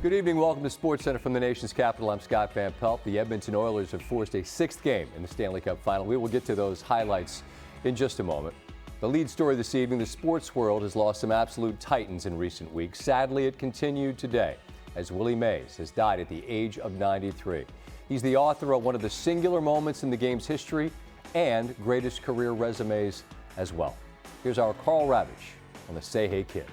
Good evening. Welcome to Sports Center from the nation's capital. I'm Scott Van Pelt. The Edmonton Oilers have forced a sixth game in the Stanley Cup final. We will get to those highlights in just a moment. The lead story this evening, the sports world has lost some absolute titans in recent weeks. Sadly, it continued today as Willie Mays has died at the age of 93. He's the author of one of the singular moments in the game's history and greatest career resumes as well. Here's our Karl Ravech on the Say Hey Kid.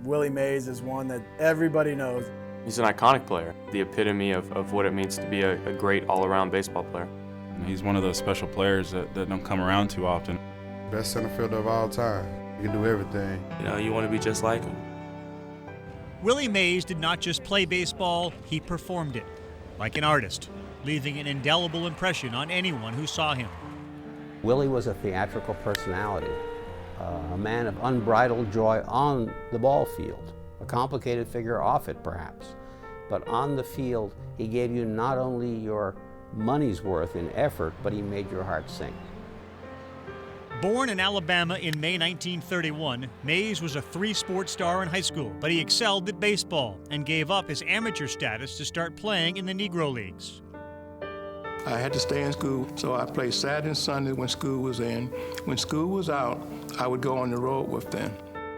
Willie Mays is one that everybody knows. He's an iconic player, the epitome of what it means to be a great all-around baseball player. He's one of those special players that don't come around too often. Best center fielder of all time. He can do everything. You know, you want to be just like him. Willie Mays did not just play baseball, he performed it, like an artist, leaving an indelible impression on anyone who saw him. Willie was a theatrical personality, a man of unbridled joy on the ball field, a complicated figure off it perhaps, but on the field he gave you not only your money's worth in effort, but he made your heart sing. Born in Alabama in May 1931, Mays was a three-sport star in high school, but he excelled at baseball and gave up his amateur status to start playing in the Negro Leagues. I had to stay in school, so I played Saturday and Sunday when school was in. When school was out, I would go on the road with them.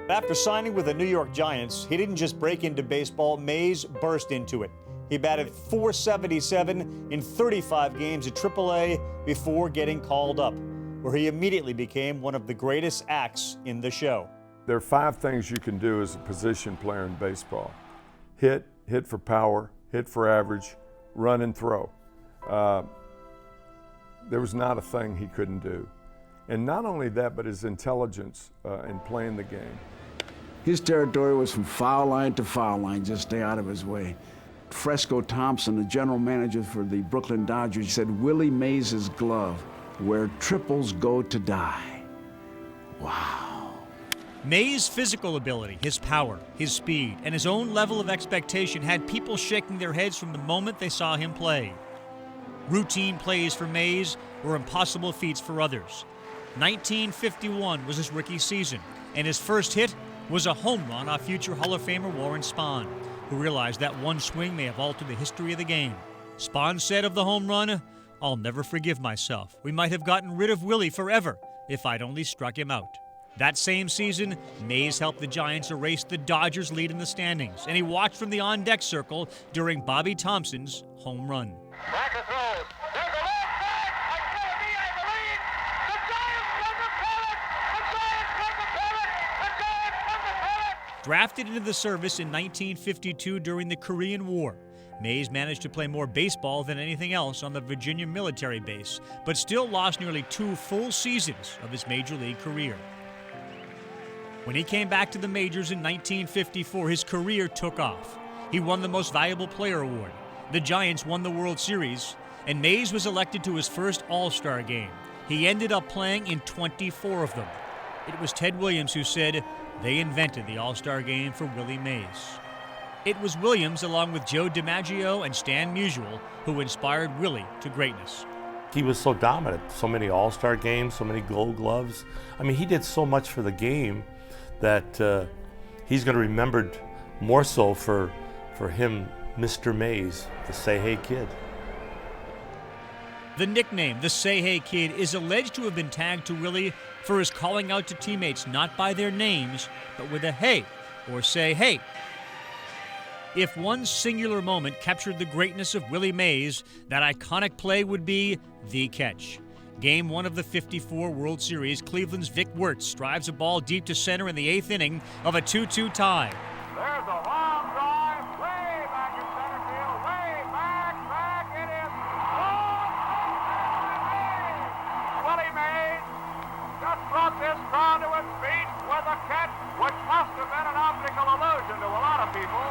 After signing with the New York Giants, he didn't just break into baseball, Mays burst into it. He batted .477 in 35 games at AAA before getting called up, where he immediately became one of the greatest acts in the show. There are 5 things you can do as a position player in baseball. Hit for power, hit for average, run and throw. There was not a thing he couldn't do. And not only that, but his intelligence in playing the game. His territory was from foul line to foul line, just stay out of his way. Fresco Thompson, the general manager for the Brooklyn Dodgers, said Willie Mays' glove, where triples go to die. Wow. Mays' physical ability, his power, his speed, and his own level of expectation had people shaking their heads from the moment they saw him play. Routine plays for Mays were impossible feats for others. 1951 was his rookie season, and his first hit was a home run off future Hall of Famer Warren Spahn, who realized that one swing may have altered the history of the game. Spahn said of the home run, "I'll never forgive myself. We might have gotten rid of Willie forever if I'd only struck him out." That same season, Mays helped the Giants erase the Dodgers' lead in the standings, and he watched from the on-deck circle during Bobby Thompson's home run. Backer throws. There's a left back. I can't be in the lead. The Giants won the pennant. The Giants won the pennant. The Giants won the pennant. Drafted into the service in 1952 during the Korean War, Mays managed to play more baseball than anything else on the Virginia military base, but still lost nearly 2 full seasons of his major league career. When he came back to the majors in 1954, his career took off. He won the Most Valuable Player award. The Giants won the World Series, and Mays was elected to his first All-Star game. He ended up playing in 24 of them. It was Ted Williams who said they invented the All-Star game for Willie Mays. It was Williams, along with Joe DiMaggio and Stan Musial, who inspired Willie to greatness. He was so dominant, so many All-Star games, so many Gold Gloves. I mean, he did so much for the game that he's going to be remembered more so for him, Mr. Mays, the Say Hey Kid. The nickname, the Say Hey Kid, is alleged to have been tagged to Willie for his calling out to teammates not by their names, but with a hey, or say hey. If one singular moment captured the greatness of Willie Mays, that iconic play would be the catch. Game 1 of the '54 World Series, Cleveland's Vic Wertz drives a ball deep to center in the 8th inning of a 2-2 tie. There's a long drive way back in center field. Way back. It is Willie Mays just brought this crowd to its feet with a catch, which must have been an optical illusion to a lot of people.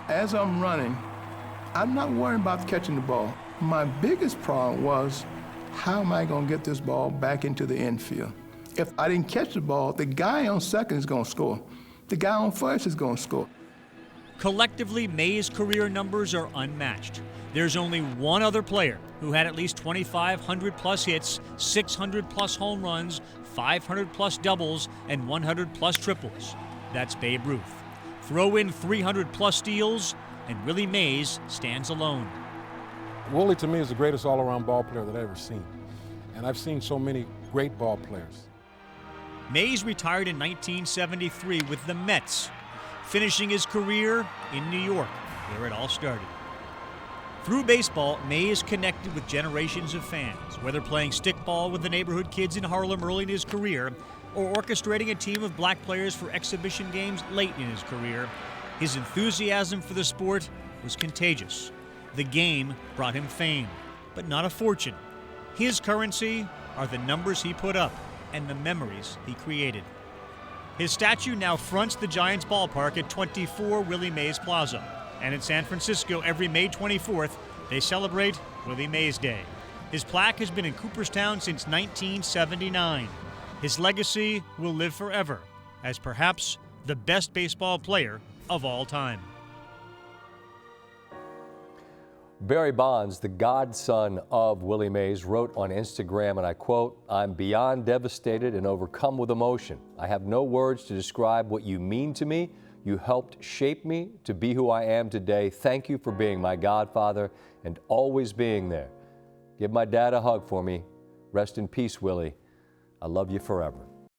As I'm running, I'm not worrying about catching the ball. My biggest problem was, how am I going to get this ball back into the infield? If I didn't catch the ball, the guy on second is going to score. The guy on first is going to score. Collectively, Mays' career numbers are unmatched. There's only one other player who had at least 2,500-plus hits, 600-plus home runs, 500-plus doubles, and 100-plus triples. That's Babe Ruth. Throw in 300-plus steals, and Willie Mays stands alone. Willie, to me, is the greatest all-around ball player that I've ever seen. And I've seen so many great ball players. Mays retired in 1973 with the Mets, finishing his career in New York, where it all started. Through baseball, Mays connected with generations of fans, whether playing stickball with the neighborhood kids in Harlem early in his career or orchestrating a team of black players for exhibition games late in his career. His enthusiasm for the sport was contagious. The game brought him fame, but not a fortune. His currency are the numbers he put up and the memories he created. His statue now fronts the Giants ballpark at 24 Willie Mays Plaza. And in San Francisco, every May 24th, they celebrate Willie Mays Day. His plaque has been in Cooperstown since 1979. His legacy will live forever as perhaps the best baseball player of all time. Barry Bonds, the godson of Willie Mays, wrote on Instagram, and I quote, "I'm beyond devastated and overcome with emotion. I have no words to describe what you mean to me. You helped shape me to be who I am today. Thank you for being my godfather and always being there. Give my dad a hug for me. Rest in peace, Willie. I love you forever."